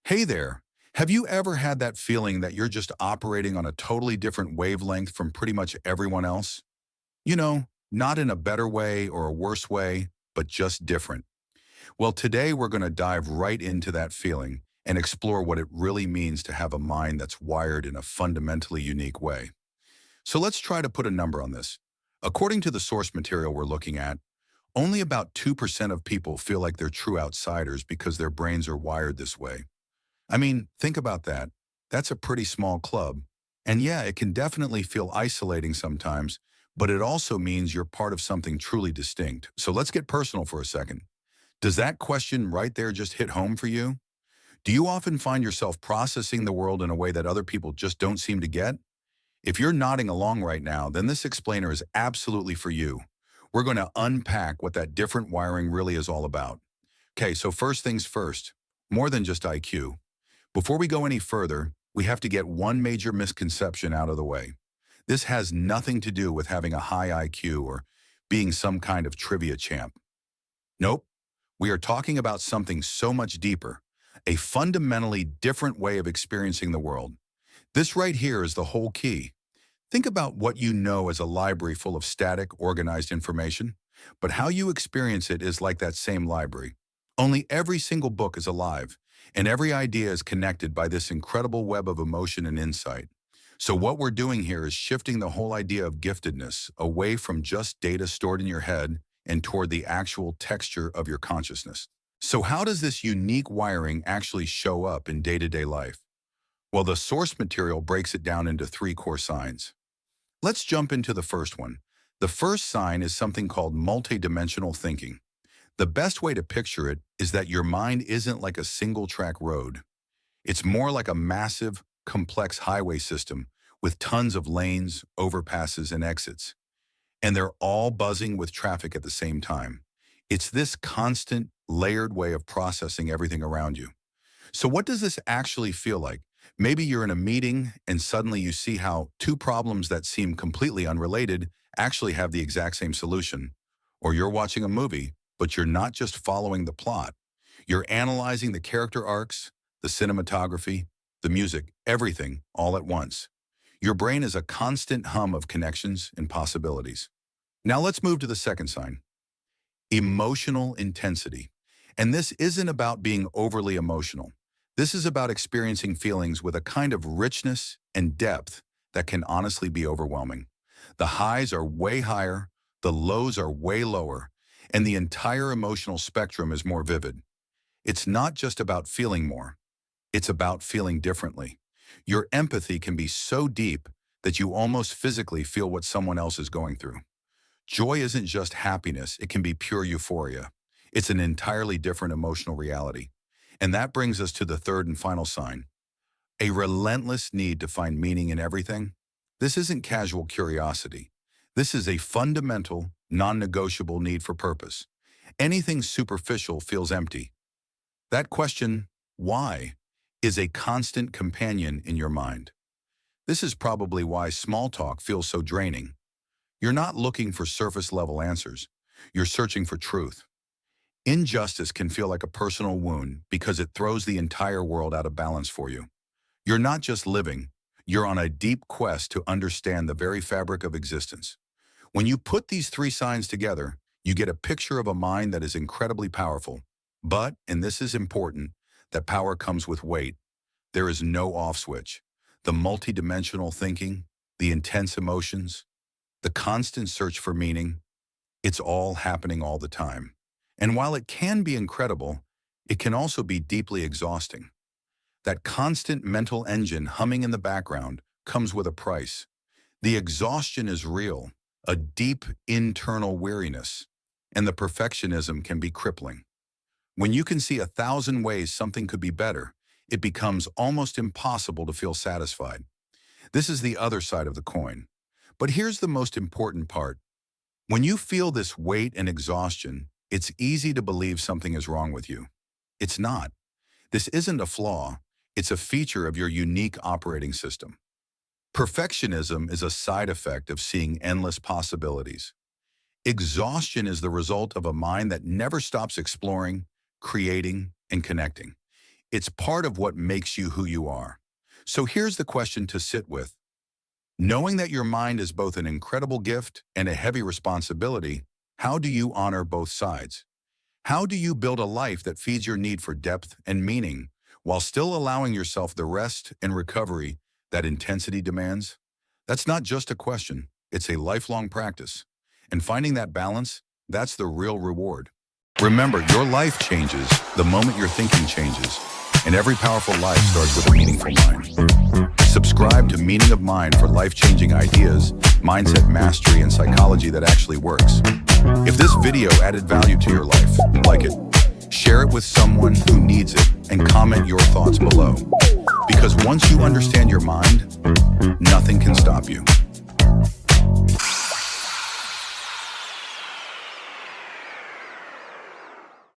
Hey there. Have you ever had that feeling that you're just operating on a totally different wavelength from pretty much everyone else? Not in a better way or a worse way, but just different. Well, today we're going to dive right into that feeling and explore what it really means to have a mind that's wired in a fundamentally unique way. So let's try to put a number on this. According to the source material we're looking at, only about 2% of people feel like they're true outsiders because their brains are wired this way. I mean, think about that. That's a pretty small club. And yeah, it can definitely feel isolating sometimes, but it also means you're part of something truly distinct. So let's get personal for a second. Does that question right there just hit home for you? Do you often find yourself processing the world in a way that other people just don't seem to get? If you're nodding along right now, then this explainer is absolutely for you. We're going to unpack what that different wiring really is all about. Okay, so first things first, more than just IQ. Before we go any further, we have to get one major misconception out of the way. This has nothing to do with having a high IQ or being some kind of trivia champ. Nope, we are talking about something so much deeper, a fundamentally different way of experiencing the world. This right here is the whole key. Think about what you know as a library full of static, organized information, but how you experience it is like that same library. Only every single book is alive, and every idea is connected by this incredible web of emotion and insight. So what we're doing here is shifting the whole idea of giftedness away from just data stored in your head and toward the actual texture of your consciousness. So how does this unique wiring actually show up in day-to-day life? Well, the source material breaks it down into three core signs. Let's jump into the first one. The first sign is something called multidimensional thinking. The best way to picture it is that your mind isn't like a single-track road. It's more like a massive, complex highway system with tons of lanes, overpasses, and exits. And they're all buzzing with traffic at the same time. It's this constant, layered way of processing everything around you. So what does this actually feel like? Maybe you're in a meeting and suddenly you see how two problems that seem completely unrelated actually have the exact same solution. Or you're watching a movie, but you're not just following the plot. You're analyzing the character arcs, the cinematography, the music, everything all at once. Your brain is a constant hum of connections and possibilities. Now let's move to the second sign, emotional intensity. And this isn't about being overly emotional. This is about experiencing feelings with a kind of richness and depth that can honestly be overwhelming. The highs are way higher, the lows are way lower, and the entire emotional spectrum is more vivid. It's not just about feeling more, it's about feeling differently. Your empathy can be so deep that you almost physically feel what someone else is going through. Joy isn't just happiness, it can be pure euphoria. It's an entirely different emotional reality. And that brings us to the third and final sign, a relentless need to find meaning in everything. This isn't casual curiosity. This is a fundamental, non-negotiable need for purpose. Anything superficial feels empty. That question, why, is a constant companion in your mind. This is probably why small talk feels so draining. You're not looking for surface-level answers. You're searching for truth. Injustice can feel like a personal wound because it throws the entire world out of balance for you. You're not just living, you're on a deep quest to understand the very fabric of existence. When you put these three signs together, you get a picture of a mind that is incredibly powerful. But, and this is important, that power comes with weight. There is no off switch. The multidimensional thinking, the intense emotions, the constant search for meaning, it's all happening all the time. And while it can be incredible, it can also be deeply exhausting. That constant mental engine humming in the background comes with a price. The exhaustion is real, a deep internal weariness, and the perfectionism can be crippling. When you can see 1,000 ways something could be better, it becomes almost impossible to feel satisfied. This is the other side of the coin. But here's the most important part. When you feel this weight and exhaustion, it's easy to believe something is wrong with you. It's not. This isn't a flaw. It's a feature of your unique operating system. Perfectionism is a side effect of seeing endless possibilities. Exhaustion is the result of a mind that never stops exploring, creating, and connecting. It's part of what makes you who you are. So here's the question to sit with. Knowing that your mind is both an incredible gift and a heavy responsibility, how do you honor both sides? How do you build a life that feeds your need for depth and meaning while still allowing yourself the rest and recovery that intensity demands? That's not just a question, it's a lifelong practice. And finding that balance, that's the real reward. Remember, your life changes the moment your thinking changes, and every powerful life starts with a meaningful mind. Subscribe to Meaning of Mind for life-changing ideas, mindset mastery, and psychology that actually works. If this video added value to your life, like it, share it with someone who needs it, and comment your thoughts below. Because once you understand your mind, nothing can stop you.